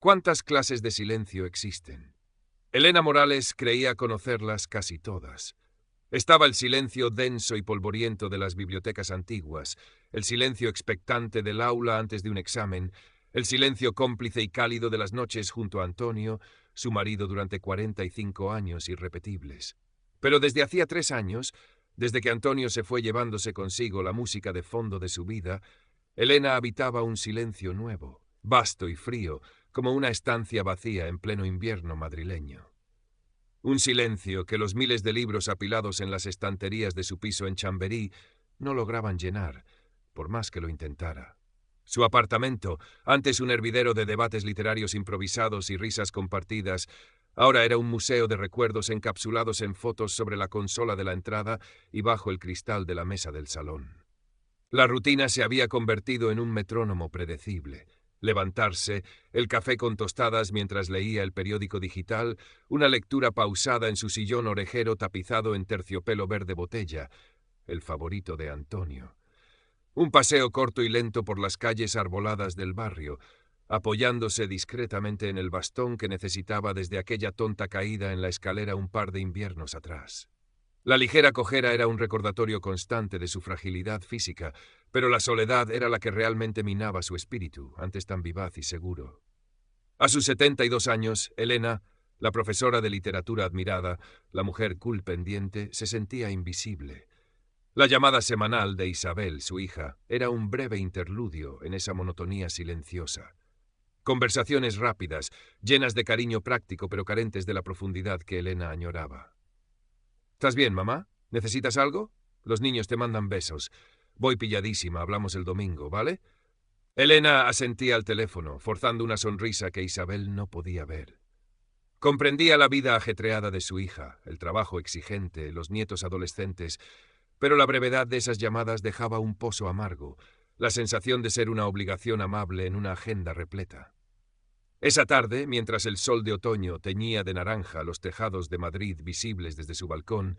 ¿Cuántas clases de silencio existen? Elena Morales creía conocerlas casi todas. Estaba el silencio denso y polvoriento de las bibliotecas antiguas, el silencio expectante del aula antes de un examen, el silencio cómplice y cálido de las noches junto a Antonio, su marido durante 45 años irrepetibles. Pero desde hacía 3 años, desde que Antonio se fue llevándose consigo la música de fondo de su vida, Elena habitaba un silencio nuevo, vasto y frío, como una estancia vacía en pleno invierno madrileño. Un silencio que los miles de libros apilados en las estanterías de su piso en Chamberí no lograban llenar, por más que lo intentara. Su apartamento, antes un hervidero de debates literarios improvisados y risas compartidas, ahora era un museo de recuerdos encapsulados en fotos sobre la consola de la entrada y bajo el cristal de la mesa del salón. La rutina se había convertido en un metrónomo predecible. Levantarse, el café con tostadas mientras leía el periódico digital, una lectura pausada en su sillón orejero tapizado en terciopelo verde botella, el favorito de Antonio. Un paseo corto y lento por las calles arboladas del barrio, apoyándose discretamente en el bastón que necesitaba desde aquella tonta caída en la escalera un par de inviernos atrás. La ligera cojera era un recordatorio constante de su fragilidad física, pero la soledad era la que realmente minaba su espíritu, antes tan vivaz y seguro. A sus 72 años, Elena, la profesora de literatura admirada, la mujer cool pendiente, se sentía invisible. La llamada semanal de Isabel, su hija, era un breve interludio en esa monotonía silenciosa. Conversaciones rápidas, llenas de cariño práctico pero carentes de la profundidad que Elena añoraba. ¿Estás bien, mamá? ¿Necesitas algo? Los niños te mandan besos. Voy pilladísima, hablamos el domingo, ¿vale? Elena asentía al teléfono, forzando una sonrisa que Isabel no podía ver. Comprendía la vida ajetreada de su hija, el trabajo exigente, los nietos adolescentes, pero la brevedad de esas llamadas dejaba un pozo amargo, la sensación de ser una obligación amable en una agenda repleta. Esa tarde, mientras el sol de otoño teñía de naranja los tejados de Madrid visibles desde su balcón,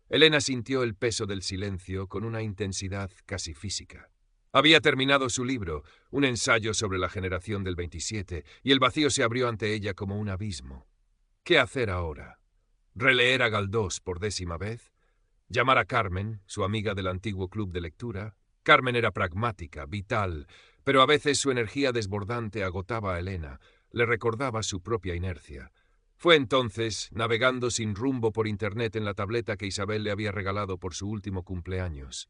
Elena sintió el peso del silencio con una intensidad casi física. Había terminado su libro, un ensayo sobre la generación del 27, y el vacío se abrió ante ella como un abismo. ¿Qué hacer ahora? ¿Releer a Galdós por 10ª vez? ¿Llamar a Carmen, su amiga del antiguo club de lectura? Carmen era pragmática, vital, pero a veces su energía desbordante agotaba a Elena, le recordaba su propia inercia. Fue entonces, navegando sin rumbo por internet en la tableta que Isabel le había regalado por su último cumpleaños.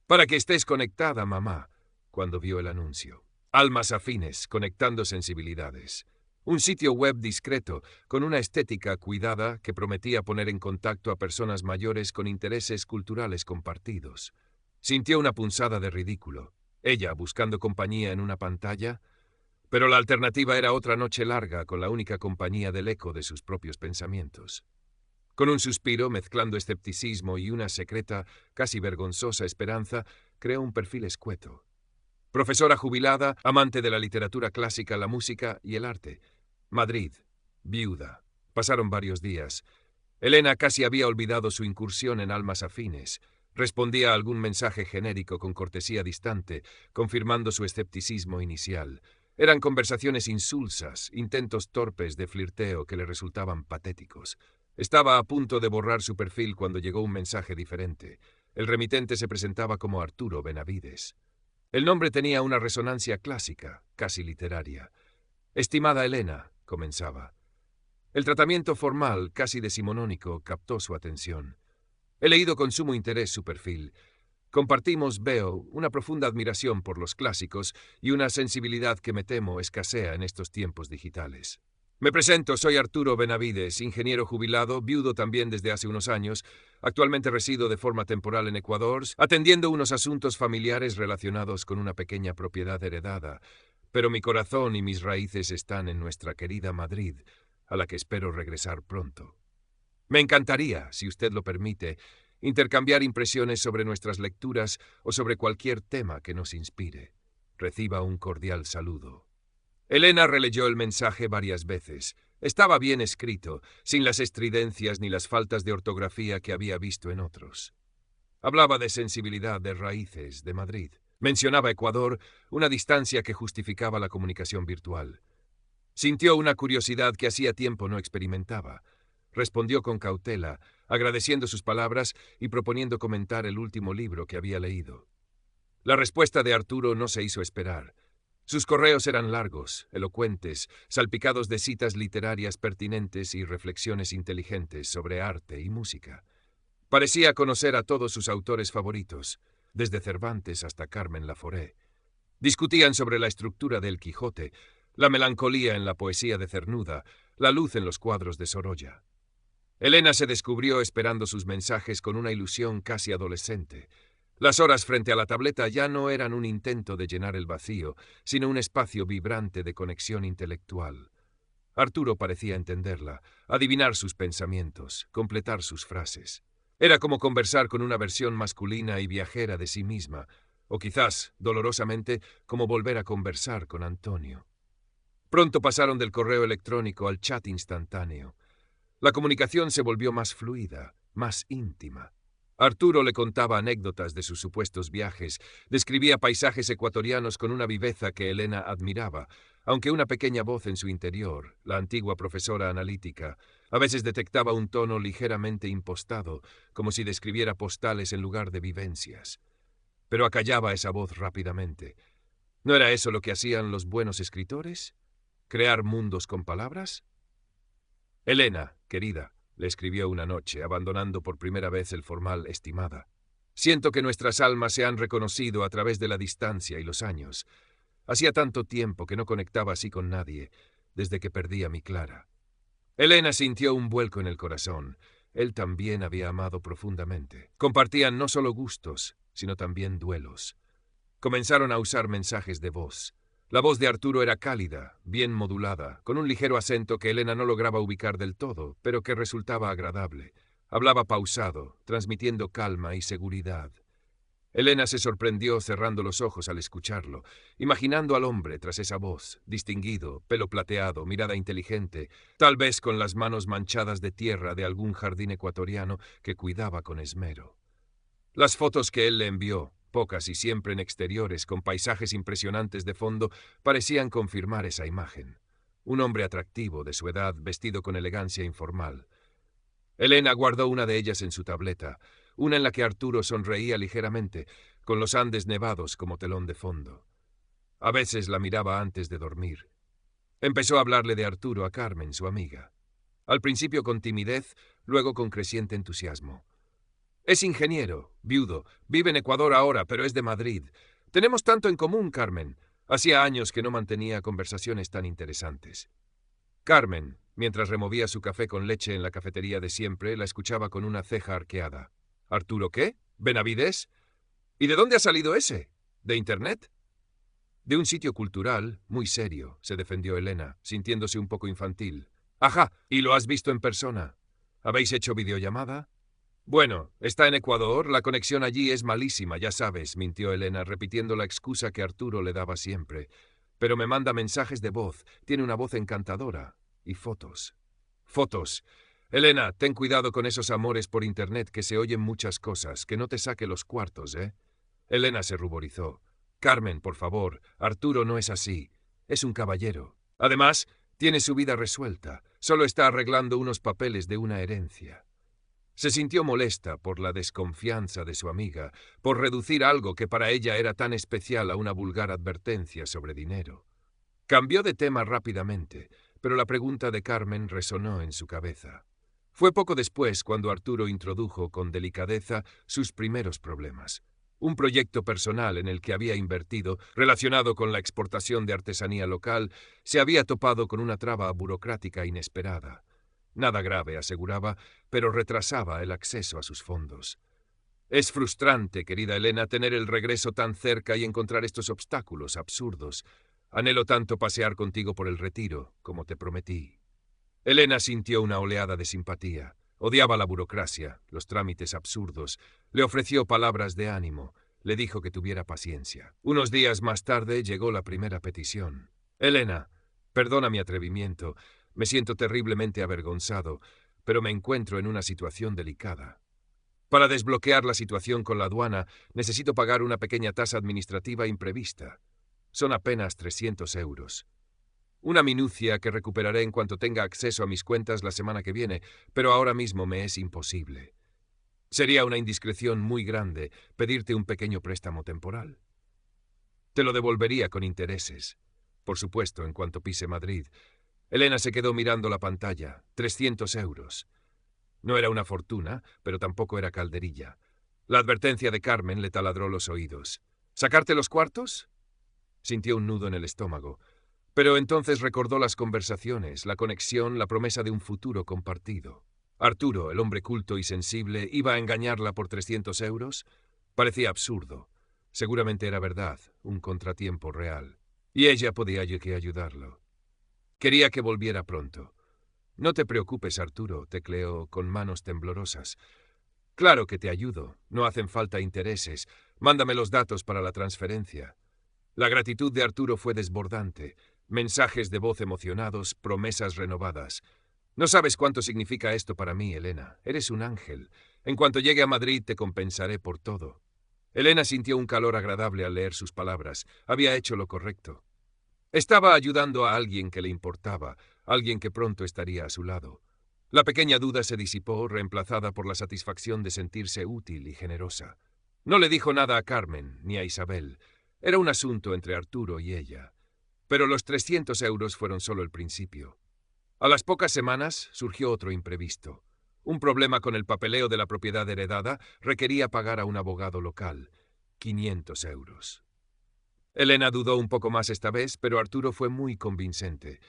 Para que estés conectada, mamá, cuando vio el anuncio. Almas afines, conectando sensibilidades. Un sitio web discreto, con una estética cuidada que prometía poner en contacto a personas mayores con intereses culturales compartidos. Sintió una punzada de ridículo. Ella, buscando compañía en una pantalla, pero la alternativa era otra noche larga con la única compañía del eco de sus propios pensamientos. Con un suspiro, mezclando escepticismo y una secreta, casi vergonzosa esperanza, creó un perfil escueto. Profesora jubilada, amante de la literatura clásica, la música y el arte. Madrid. Viuda. Pasaron varios días. Elena casi había olvidado su incursión en almas afines. Respondía a algún mensaje genérico con cortesía distante, confirmando su escepticismo inicial. Eran conversaciones insulsas, intentos torpes de flirteo que le resultaban patéticos. Estaba a punto de borrar su perfil cuando llegó un mensaje diferente. El remitente se presentaba como Arturo Benavides. El nombre tenía una resonancia clásica, casi literaria. «Estimada Elena», comenzaba. El tratamiento formal, casi decimonónico, captó su atención. He leído con sumo interés su perfil. Compartimos, veo, una profunda admiración por los clásicos y una sensibilidad que me temo escasea en estos tiempos digitales. Me presento, soy Arturo Benavides, ingeniero jubilado, viudo también desde hace unos años. Actualmente resido de forma temporal en Ecuador, atendiendo unos asuntos familiares relacionados con una pequeña propiedad heredada. Pero mi corazón y mis raíces están en nuestra querida Madrid, a la que espero regresar pronto. Me encantaría, si usted lo permite, intercambiar impresiones sobre nuestras lecturas o sobre cualquier tema que nos inspire. Reciba un cordial saludo. Elena releyó el mensaje varias veces. Estaba bien escrito, sin las estridencias ni las faltas de ortografía que había visto en otros. Hablaba de sensibilidad, de raíces, de Madrid. Mencionaba Ecuador, una distancia que justificaba la comunicación virtual. Sintió una curiosidad que hacía tiempo no experimentaba. Respondió con cautela, agradeciendo sus palabras y proponiendo comentar el último libro que había leído. La respuesta de Arturo no se hizo esperar. Sus correos eran largos, elocuentes, salpicados de citas literarias pertinentes y reflexiones inteligentes sobre arte y música. Parecía conocer a todos sus autores favoritos, desde Cervantes hasta Carmen Laforet. Discutían sobre la estructura del Quijote, la melancolía en la poesía de Cernuda, la luz en los cuadros de Sorolla. Elena se descubrió esperando sus mensajes con una ilusión casi adolescente. Las horas frente a la tableta ya no eran un intento de llenar el vacío, sino un espacio vibrante de conexión intelectual. Arturo parecía entenderla, adivinar sus pensamientos, completar sus frases. Era como conversar con una versión masculina y viajera de sí misma, o quizás, dolorosamente, como volver a conversar con Antonio. Pronto pasaron del correo electrónico al chat instantáneo. La comunicación se volvió más fluida, más íntima. Arturo le contaba anécdotas de sus supuestos viajes, describía paisajes ecuatorianos con una viveza que Elena admiraba, aunque una pequeña voz en su interior, la antigua profesora analítica, a veces detectaba un tono ligeramente impostado, como si describiera postales en lugar de vivencias. Pero acallaba esa voz rápidamente. ¿No era eso lo que hacían los buenos escritores? ¿Crear mundos con palabras? Elena, querida, le escribió una noche, abandonando por primera vez el formal estimada. Siento que nuestras almas se han reconocido a través de la distancia y los años. Hacía tanto tiempo que no conectaba así con nadie, desde que perdí a mi Clara. Elena sintió un vuelco en el corazón. Él también había amado profundamente. Compartían no solo gustos, sino también duelos. Comenzaron a usar mensajes de voz. La voz de Arturo era cálida, bien modulada, con un ligero acento que Elena no lograba ubicar del todo, pero que resultaba agradable. Hablaba pausado, transmitiendo calma y seguridad. Elena se sorprendió cerrando los ojos al escucharlo, imaginando al hombre tras esa voz, distinguido, pelo plateado, mirada inteligente, tal vez con las manos manchadas de tierra de algún jardín ecuatoriano que cuidaba con esmero. Las fotos que él le envió, pocas y siempre en exteriores, con paisajes impresionantes de fondo, parecían confirmar esa imagen. Un hombre atractivo, de su edad, vestido con elegancia informal. Elena guardó una de ellas en su tableta, una en la que Arturo sonreía ligeramente, con los Andes nevados como telón de fondo. A veces la miraba antes de dormir. Empezó a hablarle de Arturo a Carmen, su amiga. Al principio con timidez, luego con creciente entusiasmo. Es ingeniero, viudo, vive en Ecuador ahora, pero es de Madrid. Tenemos tanto en común, Carmen. Hacía años que no mantenía conversaciones tan interesantes. Carmen, mientras removía su café con leche en la cafetería de siempre, la escuchaba con una ceja arqueada. ¿Arturo qué? ¿Benavides? ¿Y de dónde ha salido ese? ¿De Internet? De un sitio cultural, muy serio, se defendió Elena, sintiéndose un poco infantil. Ajá, ¿y lo has visto en persona? ¿Habéis hecho videollamada? Bueno, está en Ecuador, la conexión allí es malísima, ya sabes, mintió Elena, repitiendo la excusa que Arturo le daba siempre. Pero me manda mensajes de voz, tiene una voz encantadora. Y fotos. Fotos. Elena, ten cuidado con esos amores por Internet que se oyen muchas cosas, que no te saque los cuartos, ¿eh? Elena se ruborizó. Carmen, por favor, Arturo no es así. Es un caballero. Además, tiene su vida resuelta. Solo está arreglando unos papeles de una herencia. Se sintió molesta por la desconfianza de su amiga, por reducir algo que para ella era tan especial a una vulgar advertencia sobre dinero. Cambió de tema rápidamente, pero la pregunta de Carmen resonó en su cabeza. Fue poco después cuando Arturo introdujo con delicadeza sus primeros problemas. Un proyecto personal en el que había invertido, relacionado con la exportación de artesanía local, se había topado con una traba burocrática inesperada. Nada grave, aseguraba, pero retrasaba el acceso a sus fondos. Es frustrante, querida Elena, tener el regreso tan cerca y encontrar estos obstáculos absurdos. Anhelo tanto pasear contigo por el Retiro, como te prometí. Elena sintió una oleada de simpatía. Odiaba la burocracia, los trámites absurdos. Le ofreció palabras de ánimo. Le dijo que tuviera paciencia. Unos días más tarde llegó la primera petición. Elena, perdona mi atrevimiento. Me siento terriblemente avergonzado, pero me encuentro en una situación delicada. Para desbloquear la situación con la aduana, necesito pagar una pequeña tasa administrativa imprevista. Son apenas 300 euros. Una minucia que recuperaré en cuanto tenga acceso a mis cuentas la semana que viene, pero ahora mismo me es imposible. Sería una indiscreción muy grande pedirte un pequeño préstamo temporal. Te lo devolvería con intereses. Por supuesto, en cuanto pise Madrid. Elena se quedó mirando la pantalla. 300 euros. No era una fortuna, pero tampoco era calderilla. La advertencia de Carmen le taladró los oídos. ¿Sacarte los cuartos? Sintió un nudo en el estómago. Pero entonces recordó las conversaciones, la conexión, la promesa de un futuro compartido. Arturo, el hombre culto y sensible, ¿iba a engañarla por 300 euros? Parecía absurdo. Seguramente era verdad, un contratiempo real. Y ella podía ayudarlo. Quería que volviera pronto. No te preocupes, Arturo, tecleó con manos temblorosas. Claro que te ayudo. No hacen falta intereses. Mándame los datos para la transferencia. La gratitud de Arturo fue desbordante. Mensajes de voz emocionados, promesas renovadas. No sabes cuánto significa esto para mí, Elena. Eres un ángel. En cuanto llegue a Madrid te compensaré por todo. Elena sintió un calor agradable al leer sus palabras. Había hecho lo correcto. Estaba ayudando a alguien que le importaba, alguien que pronto estaría a su lado. La pequeña duda se disipó, reemplazada por la satisfacción de sentirse útil y generosa. No le dijo nada a Carmen ni a Isabel. Era un asunto entre Arturo y ella. Pero los 300 euros fueron solo el principio. A las pocas semanas surgió otro imprevisto. Un problema con el papeleo de la propiedad heredada requería pagar a un abogado local. 500 euros. Elena dudó un poco más esta vez, pero Arturo fue muy convincente.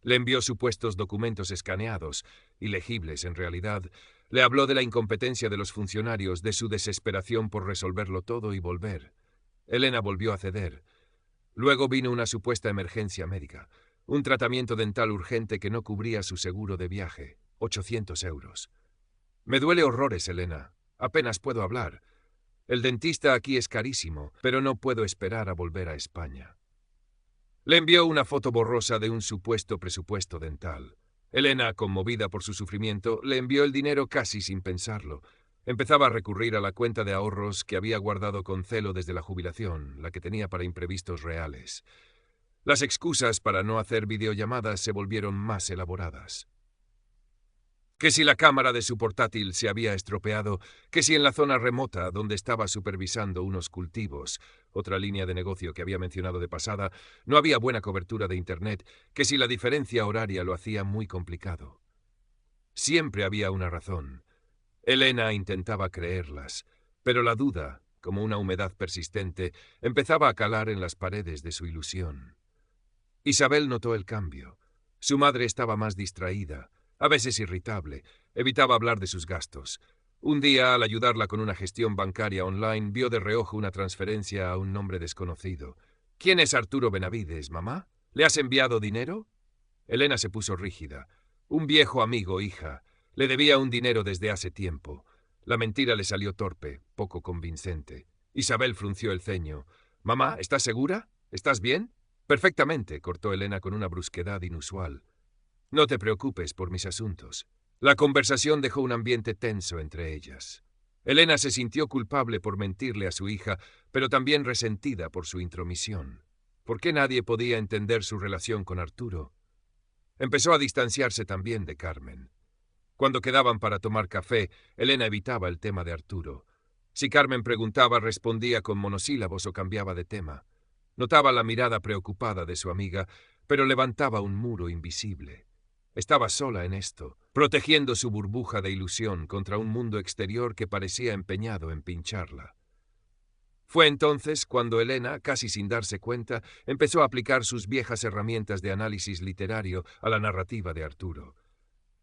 Le envió supuestos documentos escaneados, ilegibles en realidad. Le habló de la incompetencia de los funcionarios, de su desesperación por resolverlo todo y volver. Elena volvió a ceder. Luego vino una supuesta emergencia médica. Un tratamiento dental urgente que no cubría su seguro de viaje. 800 euros. Me duele horrores, Elena. Apenas puedo hablar. El dentista aquí es carísimo, pero no puedo esperar a volver a España. Le envió una foto borrosa de un supuesto presupuesto dental. Elena, conmovida por su sufrimiento, le envió el dinero casi sin pensarlo. Empezaba a recurrir a la cuenta de ahorros que había guardado con celo desde la jubilación, la que tenía para imprevistos reales. Las excusas para no hacer videollamadas se volvieron más elaboradas. Que si la cámara de su portátil se había estropeado, que si en la zona remota donde estaba supervisando unos cultivos, otra línea de negocio que había mencionado de pasada, no había buena cobertura de Internet, que si la diferencia horaria lo hacía muy complicado. Siempre había una razón. Elena intentaba creerlas, pero la duda, como una humedad persistente, empezaba a calar en las paredes de su ilusión. Isabel notó el cambio. Su madre estaba más distraída, a veces irritable, evitaba hablar de sus gastos. Un día, al ayudarla con una gestión bancaria online, vio de reojo una transferencia a un nombre desconocido. ¿Quién es Arturo Benavides, mamá? ¿Le has enviado dinero? Elena se puso rígida. Un viejo amigo, hija. Le debía un dinero desde hace tiempo. La mentira le salió torpe, poco convincente. Isabel frunció el ceño. «Mamá, ¿estás segura? ¿Estás bien?» «Perfectamente», cortó Elena con una brusquedad inusual. «No te preocupes por mis asuntos». La conversación dejó un ambiente tenso entre ellas. Elena se sintió culpable por mentirle a su hija, pero también resentida por su intromisión. ¿Por qué nadie podía entender su relación con Arturo? Empezó a distanciarse también de Carmen. Cuando quedaban para tomar café, Elena evitaba el tema de Arturo. Si Carmen preguntaba, respondía con monosílabos o cambiaba de tema. Notaba la mirada preocupada de su amiga, pero levantaba un muro invisible. Estaba sola en esto, protegiendo su burbuja de ilusión contra un mundo exterior que parecía empeñado en pincharla. Fue entonces cuando Elena, casi sin darse cuenta, empezó a aplicar sus viejas herramientas de análisis literario a la narrativa de Arturo.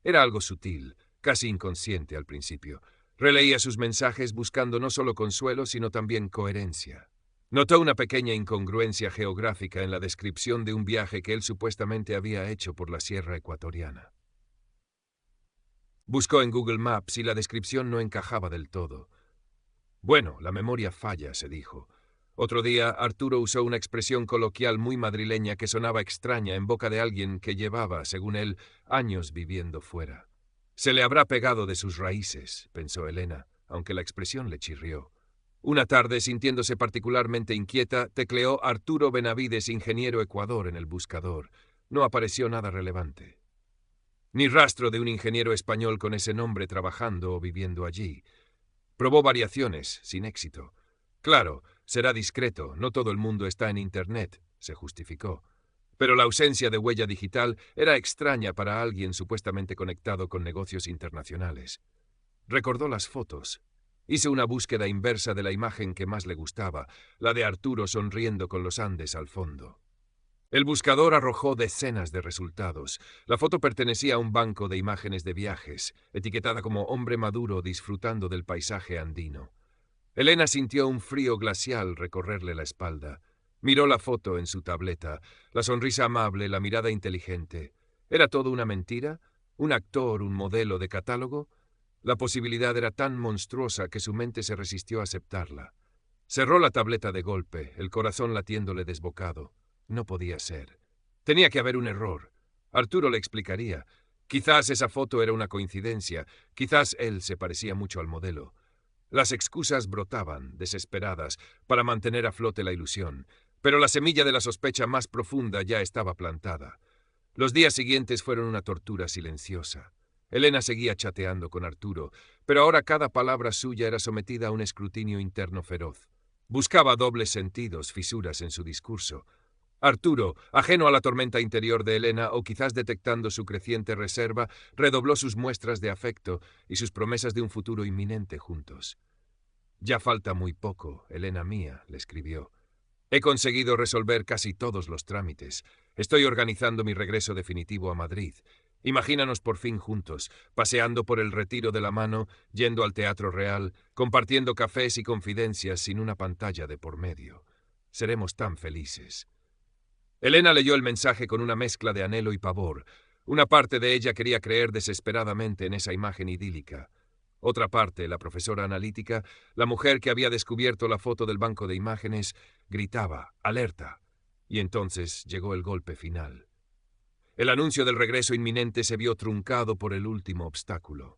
Era algo sutil, casi inconsciente al principio. Releía sus mensajes buscando no solo consuelo, sino también coherencia. Notó una pequeña incongruencia geográfica en la descripción de un viaje que él supuestamente había hecho por la sierra ecuatoriana. Buscó en Google Maps y la descripción no encajaba del todo. Bueno, la memoria falla, se dijo. Otro día, Arturo usó una expresión coloquial muy madrileña que sonaba extraña en boca de alguien que llevaba, según él, años viviendo fuera. Se le habrá pegado de sus raíces, pensó Elena, aunque la expresión le chirrió. Una tarde, sintiéndose particularmente inquieta, tecleó Arturo Benavides, ingeniero Ecuador, en el buscador. No apareció nada relevante. Ni rastro de un ingeniero español con ese nombre trabajando o viviendo allí. Probó variaciones, sin éxito. Claro, será discreto, no todo el mundo está en Internet, se justificó. Pero la ausencia de huella digital era extraña para alguien supuestamente conectado con negocios internacionales. Recordó las fotos. Hizo una búsqueda inversa de la imagen que más le gustaba, la de Arturo sonriendo con los Andes al fondo. El buscador arrojó decenas de resultados. La foto pertenecía a un banco de imágenes de viajes, etiquetada como hombre maduro disfrutando del paisaje andino. Elena sintió un frío glacial recorrerle la espalda. Miró la foto en su tableta, la sonrisa amable, la mirada inteligente. ¿Era todo una mentira? ¿Un actor, un modelo de catálogo? La posibilidad era tan monstruosa que su mente se resistió a aceptarla. Cerró la tableta de golpe, el corazón latiéndole desbocado. No podía ser. Tenía que haber un error. Arturo le explicaría. Quizás esa foto era una coincidencia, quizás él se parecía mucho al modelo. Las excusas brotaban, desesperadas, para mantener a flote la ilusión, pero la semilla de la sospecha más profunda ya estaba plantada. Los días siguientes fueron una tortura silenciosa. Elena seguía chateando con Arturo, pero ahora cada palabra suya era sometida a un escrutinio interno feroz. Buscaba dobles sentidos, fisuras en su discurso. Arturo, ajeno a la tormenta interior de Elena o quizás detectando su creciente reserva, redobló sus muestras de afecto y sus promesas de un futuro inminente juntos. «Ya falta muy poco, Elena mía», le escribió. «He conseguido resolver casi todos los trámites. Estoy organizando mi regreso definitivo a Madrid. Imagínanos por fin juntos, paseando por el Retiro de la Mano, yendo al Teatro Real, compartiendo cafés y confidencias sin una pantalla de por medio. Seremos tan felices». Elena leyó el mensaje con una mezcla de anhelo y pavor. Una parte de ella quería creer desesperadamente en esa imagen idílica. Otra parte, la profesora analítica, la mujer que había descubierto la foto del banco de imágenes, gritaba, alerta. Y entonces llegó el golpe final. El anuncio del regreso inminente se vio truncado por el último obstáculo.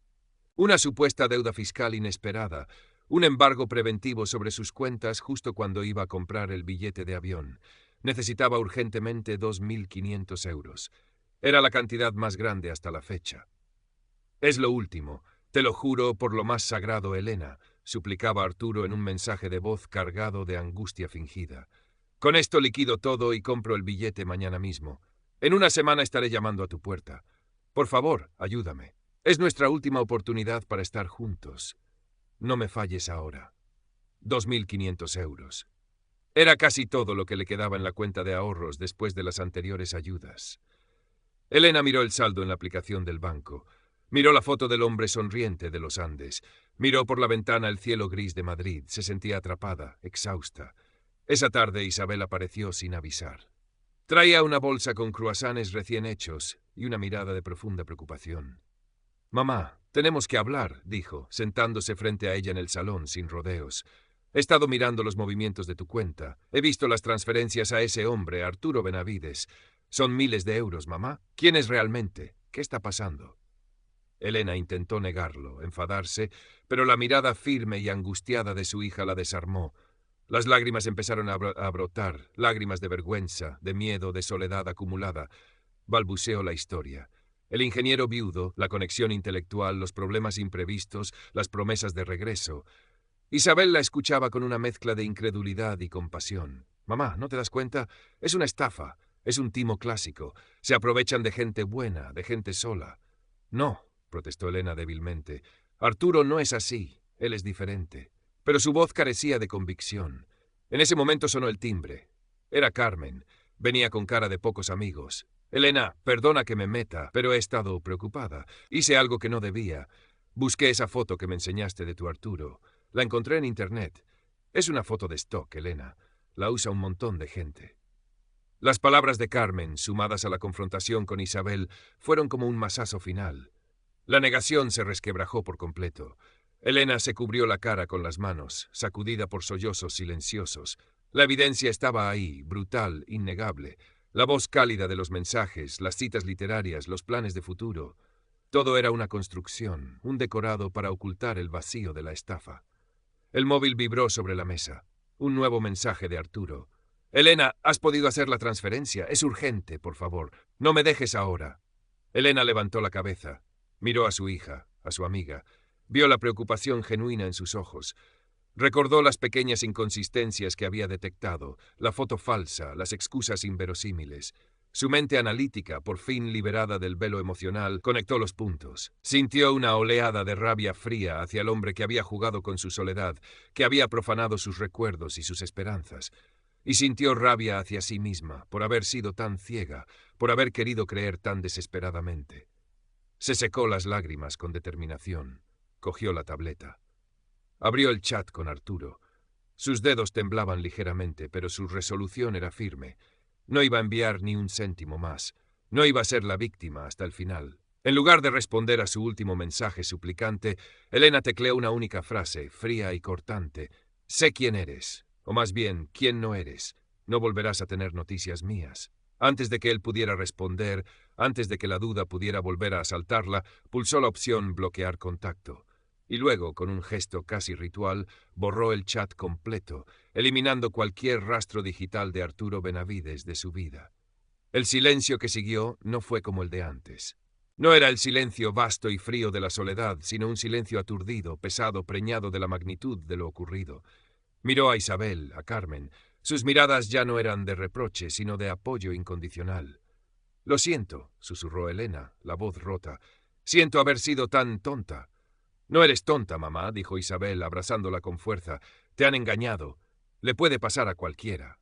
Una supuesta deuda fiscal inesperada, un embargo preventivo sobre sus cuentas justo cuando iba a comprar el billete de avión. Necesitaba urgentemente 2.500 euros. Era la cantidad más grande hasta la fecha. «Es lo último, te lo juro por lo más sagrado, Elena», suplicaba Arturo en un mensaje de voz cargado de angustia fingida. «Con esto liquido todo y compro el billete mañana mismo. En una semana estaré llamando a tu puerta. Por favor, ayúdame. Es nuestra última oportunidad para estar juntos. No me falles ahora. 2.500 euros. Era casi todo lo que le quedaba en la cuenta de ahorros después de las anteriores ayudas. Elena miró el saldo en la aplicación del banco. Miró la foto del hombre sonriente de los Andes. Miró por la ventana el cielo gris de Madrid. Se sentía atrapada, exhausta. Esa tarde Isabel apareció sin avisar. Traía una bolsa con cruasanes recién hechos y una mirada de profunda preocupación. «Mamá, tenemos que hablar», dijo, sentándose frente a ella en el salón, sin rodeos. «He estado mirando los movimientos de tu cuenta. He visto las transferencias a ese hombre, Arturo Benavides. Son miles de euros, mamá. ¿Quién es realmente? ¿Qué está pasando?» Elena intentó negarlo, enfadarse, pero la mirada firme y angustiada de su hija la desarmó. Las lágrimas empezaron a brotar, lágrimas de vergüenza, de miedo, de soledad acumulada. Balbuceó la historia. El ingeniero viudo, la conexión intelectual, los problemas imprevistos, las promesas de regreso. Isabel la escuchaba con una mezcla de incredulidad y compasión. «Mamá, ¿no te das cuenta? Es una estafa, es un timo clásico. Se aprovechan de gente buena, de gente sola». «No», protestó Elena débilmente. «Arturo no es así, él es diferente». Pero su voz carecía de convicción. En ese momento sonó el timbre. Era Carmen. Venía con cara de pocos amigos. «Elena, perdona que me meta, pero he estado preocupada. Hice algo que no debía. Busqué esa foto que me enseñaste de tu Arturo. La encontré en Internet. Es una foto de stock, Elena. La usa un montón de gente». Las palabras de Carmen, sumadas a la confrontación con Isabel, fueron como un masazo final. La negación se resquebrajó por completo. Elena se cubrió la cara con las manos, sacudida por sollozos silenciosos. La evidencia estaba ahí, brutal, innegable. La voz cálida de los mensajes, las citas literarias, los planes de futuro. Todo era una construcción, un decorado para ocultar el vacío de la estafa. El móvil vibró sobre la mesa. Un nuevo mensaje de Arturo. Elena, has podido hacer la transferencia. Es urgente, por favor. No me dejes ahora. Elena levantó la cabeza. Miró a su hija, a su amiga. Vio la preocupación genuina en sus ojos. Recordó las pequeñas inconsistencias que había detectado, la foto falsa, las excusas inverosímiles. Su mente analítica, por fin liberada del velo emocional, conectó los puntos. Sintió una oleada de rabia fría hacia el hombre que había jugado con su soledad, que había profanado sus recuerdos y sus esperanzas. Y sintió rabia hacia sí misma, por haber sido tan ciega, por haber querido creer tan desesperadamente. Se secó las lágrimas con determinación. Cogió la tableta. Abrió el chat con Arturo. Sus dedos temblaban ligeramente, pero su resolución era firme. No iba a enviar ni un céntimo más. No iba a ser la víctima hasta el final. En lugar de responder a su último mensaje suplicante, Elena tecleó una única frase, fría y cortante. Sé quién eres. O más bien, quién no eres. No volverás a tener noticias mías. Antes de que él pudiera responder, antes de que la duda pudiera volver a asaltarla, pulsó la opción bloquear contacto. Y luego, con un gesto casi ritual, borró el chat completo, eliminando cualquier rastro digital de Arturo Benavides de su vida. El silencio que siguió no fue como el de antes. No era el silencio vasto y frío de la soledad, sino un silencio aturdido, pesado, preñado de la magnitud de lo ocurrido. Miró a Isabel, a Carmen. Sus miradas ya no eran de reproche, sino de apoyo incondicional. «Lo siento», susurró Elena, la voz rota. «Siento haber sido tan tonta». «No eres tonta, mamá», dijo Isabel, abrazándola con fuerza. «Te han engañado. Le puede pasar a cualquiera».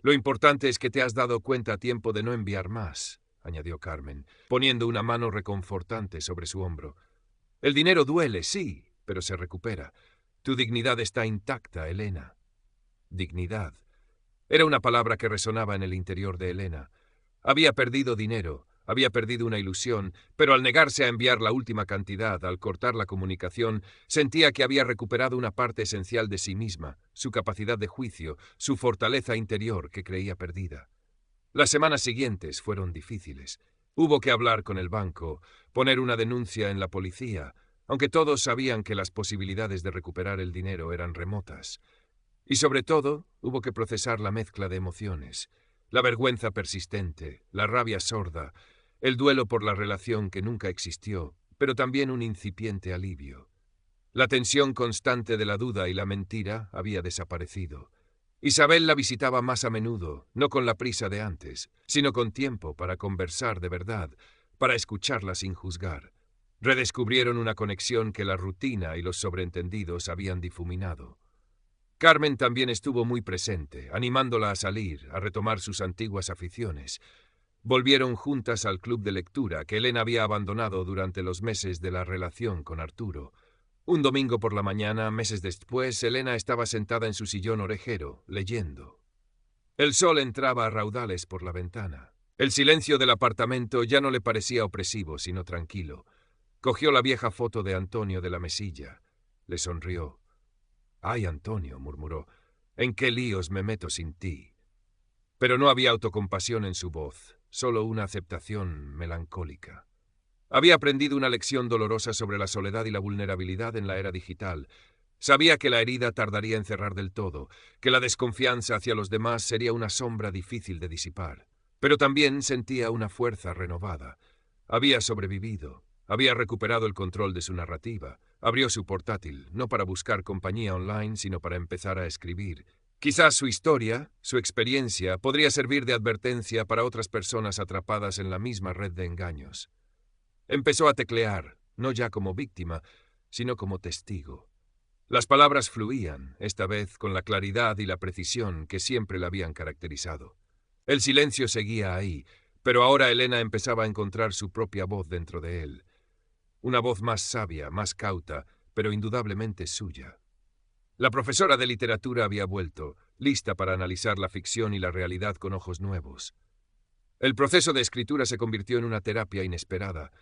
«Lo importante es que te has dado cuenta a tiempo de no enviar más», añadió Carmen, poniendo una mano reconfortante sobre su hombro. «El dinero duele, sí, pero se recupera. Tu dignidad está intacta, Elena». Dignidad. Era una palabra que resonaba en el interior de Elena. Había perdido dinero, había perdido una ilusión, pero al negarse a enviar la última cantidad, al cortar la comunicación, sentía que había recuperado una parte esencial de sí misma, su capacidad de juicio, su fortaleza interior que creía perdida. Las semanas siguientes fueron difíciles. Hubo que hablar con el banco, poner una denuncia en la policía, aunque todos sabían que las posibilidades de recuperar el dinero eran remotas. Y sobre todo, hubo que procesar la mezcla de emociones, la vergüenza persistente, la rabia sorda, el duelo por la relación que nunca existió, pero también un incipiente alivio. La tensión constante de la duda y la mentira había desaparecido. Isabel la visitaba más a menudo, no con la prisa de antes, sino con tiempo para conversar de verdad, para escucharla sin juzgar. Redescubrieron una conexión que la rutina y los sobreentendidos habían difuminado. Carmen también estuvo muy presente, animándola a salir, a retomar sus antiguas aficiones. Volvieron juntas al club de lectura que Elena había abandonado durante los meses de la relación con Arturo. Un domingo por la mañana, meses después, Elena estaba sentada en su sillón orejero, leyendo. El sol entraba a raudales por la ventana. El silencio del apartamento ya no le parecía opresivo, sino tranquilo. Cogió la vieja foto de Antonio de la mesilla. Le sonrió. «Ay, Antonio», murmuró, «¿en qué líos me meto sin ti?» Pero no había autocompasión en su voz, solo una aceptación melancólica. Había aprendido una lección dolorosa sobre la soledad y la vulnerabilidad en la era digital. Sabía que la herida tardaría en cerrar del todo, que la desconfianza hacia los demás sería una sombra difícil de disipar. Pero también sentía una fuerza renovada. Había sobrevivido, había recuperado el control de su narrativa. Abrió su portátil, no para buscar compañía online, sino para empezar a escribir. Quizás su historia, su experiencia, podría servir de advertencia para otras personas atrapadas en la misma red de engaños. Empezó a teclear, no ya como víctima, sino como testigo. Las palabras fluían, esta vez con la claridad y la precisión que siempre la habían caracterizado. El silencio seguía ahí, pero ahora Elena empezaba a encontrar su propia voz dentro de él. Una voz más sabia, más cauta, pero indudablemente suya. La profesora de literatura había vuelto, lista para analizar la ficción y la realidad con ojos nuevos. El proceso de escritura se convirtió en una terapia inesperada.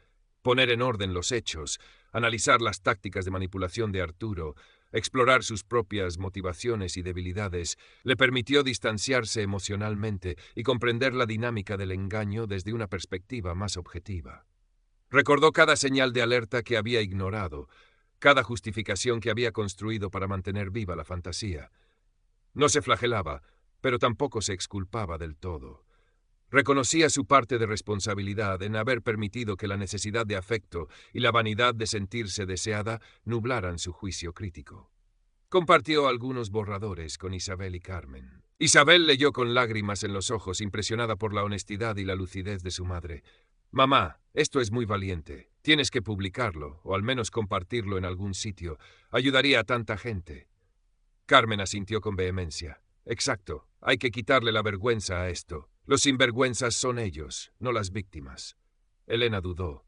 Poner en orden los hechos, analizar las tácticas de manipulación de Arturo, explorar sus propias motivaciones y debilidades, le permitió distanciarse emocionalmente y comprender la dinámica del engaño desde una perspectiva más objetiva. Recordó cada señal de alerta que había ignorado, cada justificación que había construido para mantener viva la fantasía. No se flagelaba, pero tampoco se exculpaba del todo. Reconocía su parte de responsabilidad en haber permitido que la necesidad de afecto y la vanidad de sentirse deseada nublaran su juicio crítico. Compartió algunos borradores con Isabel y Carmen. Isabel leyó con lágrimas en los ojos, impresionada por la honestidad y la lucidez de su madre. «Mamá, esto es muy valiente. Tienes que publicarlo, o al menos compartirlo en algún sitio. Ayudaría a tanta gente». Carmen asintió con vehemencia. «Exacto. Hay que quitarle la vergüenza a esto. Los sinvergüenzas son ellos, no las víctimas». Elena dudó.